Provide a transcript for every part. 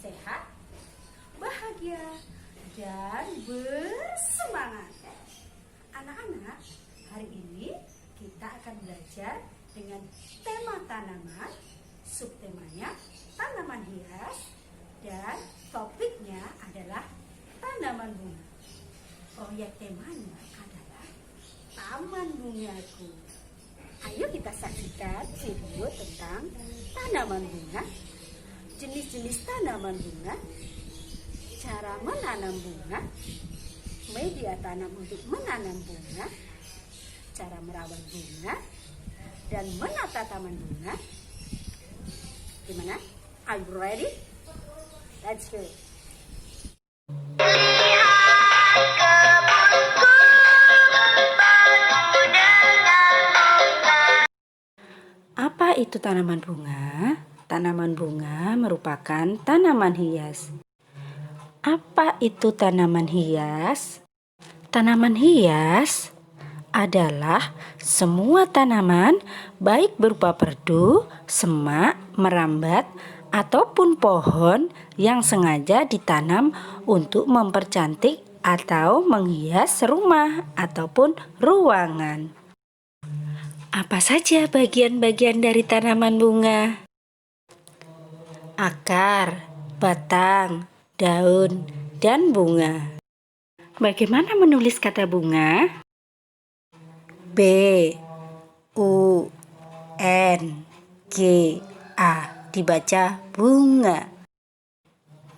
sehat, bahagia, dan bersemangat. Anak-anak, hari ini kita akan belajar dengan tema tanaman, subtemanya tanaman hias, dan topiknya adalah tanaman bunga. Proyek temanya adalah Taman Bungaku. Ayo kita saksikan video tentang tanaman bunga, jenis-jenis tanaman bunga, cara menanam bunga, media tanam untuk menanam bunga, cara merawat bunga, dan menata taman bunga. Gimana? Are you ready? Let's go. Apa itu tanaman bunga? Tanaman bunga merupakan tanaman hias. Apa itu tanaman hias? Tanaman hias adalah semua tanaman baik berupa perdu, semak, merambat, ataupun pohon yang sengaja ditanam untuk mempercantik atau menghias rumah ataupun ruangan. Apa saja bagian-bagian dari tanaman bunga? Akar, batang, daun, dan bunga. Bagaimana menulis kata bunga? B, U, N, G, A. Dibaca bunga.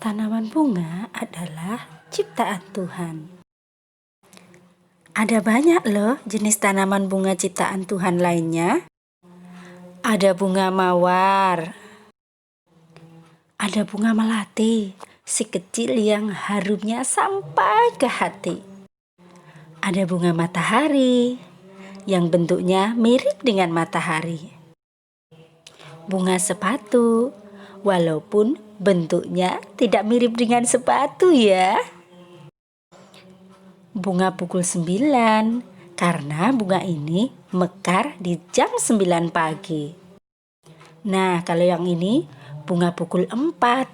Tanaman bunga adalah ciptaan Tuhan. Ada banyak loh jenis tanaman bunga ciptaan Tuhan lainnya. Ada bunga mawar. Ada bunga melati, si kecil yang harumnya sampai ke hati. Ada bunga matahari, yang bentuknya mirip dengan matahari. Bunga sepatu, walaupun bentuknya tidak mirip dengan sepatu ya. Bunga pukul 9, karena bunga ini mekar di jam 9 pagi. Nah, kalau yang ini bunga pukul 4,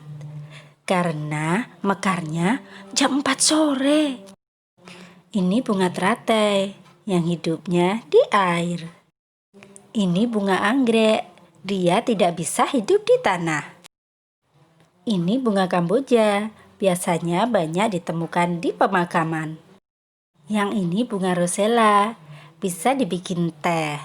karena mekarnya jam 4 sore. Ini bunga teratai yang hidupnya di air. Ini bunga anggrek, dia tidak bisa hidup di tanah. Ini bunga Kamboja, biasanya banyak ditemukan di pemakaman. Yang ini bunga rosella, bisa dibikin teh.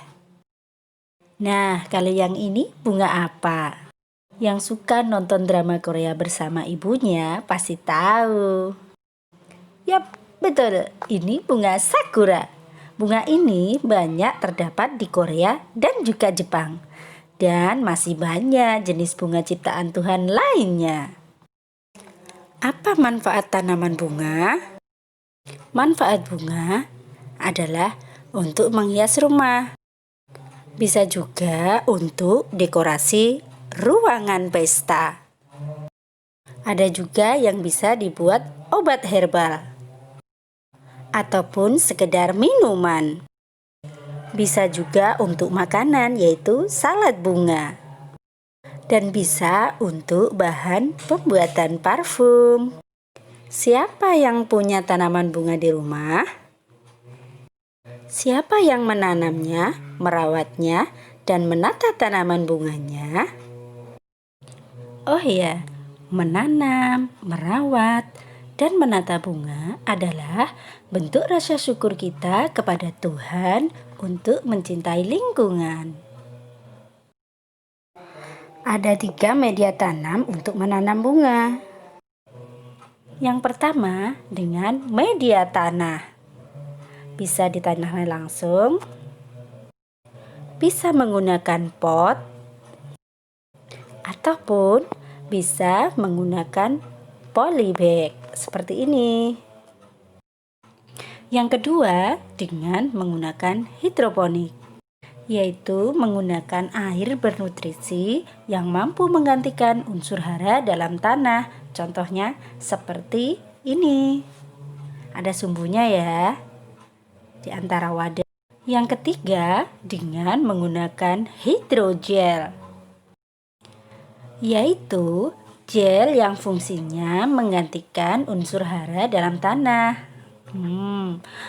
Nah, kalau yang ini bunga apa? Yang suka nonton drama Korea bersama ibunya pasti tahu. Yap, betul, ini bunga sakura. Bunga ini banyak terdapat di Korea dan juga Jepang. Dan masih banyak jenis bunga ciptaan Tuhan lainnya. Apa manfaat tanaman bunga? Manfaat bunga adalah untuk menghias rumah. Bisa juga untuk dekorasi ruangan pesta. Ada juga yang bisa dibuat obat herbal ataupun sekedar minuman. Bisa juga untuk makanan, yaitu salad bunga. Dan bisa untuk bahan pembuatan parfum. Siapa yang punya tanaman bunga di rumah? Siapa yang menanamnya, merawatnya, dan menata tanaman bunganya? Oh iya, menanam, merawat, dan menata bunga adalah bentuk rasa syukur kita kepada Tuhan untuk mencintai lingkungan. Ada 3 media tanam untuk menanam bunga. Yang pertama dengan media tanah. Bisa ditanam langsung, bisa menggunakan pot, ataupun bisa menggunakan polybag seperti ini. Yang kedua dengan menggunakan hidroponik, yaitu menggunakan air bernutrisi yang mampu menggantikan unsur hara dalam tanah. Contohnya seperti ini. Ada sumbunya ya di antara wadah. Yang ketiga dengan menggunakan hidrogel, yaitu Gel yang fungsinya menggantikan unsur hara dalam tanah.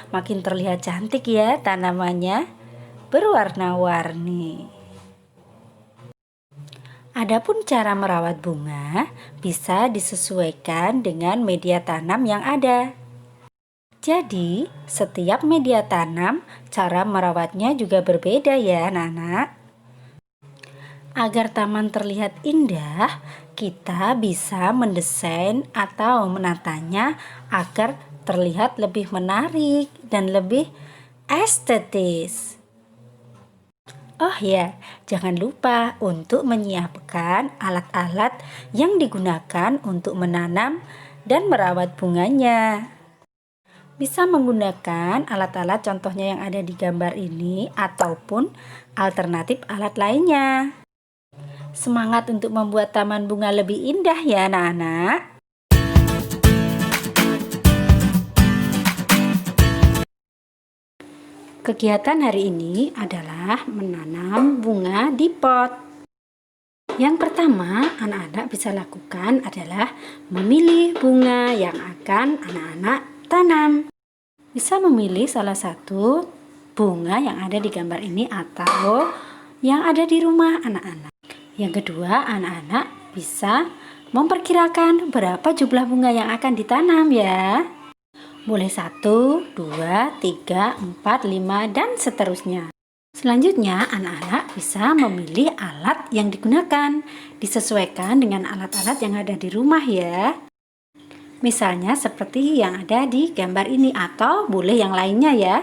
Makin terlihat cantik ya tanamannya, berwarna-warni. Adapun cara merawat bunga bisa disesuaikan dengan media tanam yang ada. Jadi, setiap media tanam cara merawatnya juga berbeda ya, anak-anak. Agar taman terlihat indah, kita bisa mendesain atau menatanya agar terlihat lebih menarik dan lebih estetis. Oh ya, jangan lupa untuk menyiapkan alat-alat yang digunakan untuk menanam dan merawat bunganya. Bisa menggunakan alat-alat contohnya yang ada di gambar ini ataupun alternatif alat lainnya. Semangat untuk membuat taman bunga lebih indah ya anak-anak. Kegiatan hari ini adalah menanam bunga di pot. Yang pertama anak-anak bisa lakukan adalah memilih bunga yang akan anak-anak tanam. Bisa memilih salah satu bunga yang ada di gambar ini atau yang ada di rumah anak-anak. Yang kedua, anak-anak bisa memperkirakan berapa jumlah bunga yang akan ditanam ya. Boleh 1, 2, 3, 4, 5, dan seterusnya. Selanjutnya, anak-anak bisa memilih alat yang digunakan. Disesuaikan dengan alat-alat yang ada di rumah ya. Misalnya seperti yang ada di gambar ini atau boleh yang lainnya ya.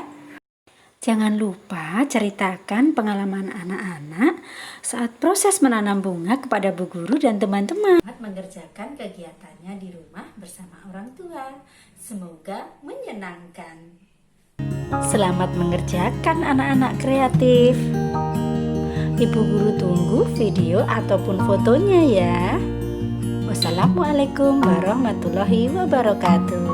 Jangan lupa ceritakan pengalaman anak-anak saat proses menanam bunga kepada bu guru dan teman-teman. Mengerjakan kegiatannya di rumah bersama orang tua. Semoga menyenangkan. Selamat mengerjakan anak-anak kreatif. Ibu guru tunggu video ataupun fotonya ya. Wassalamualaikum warahmatullahi wabarakatuh.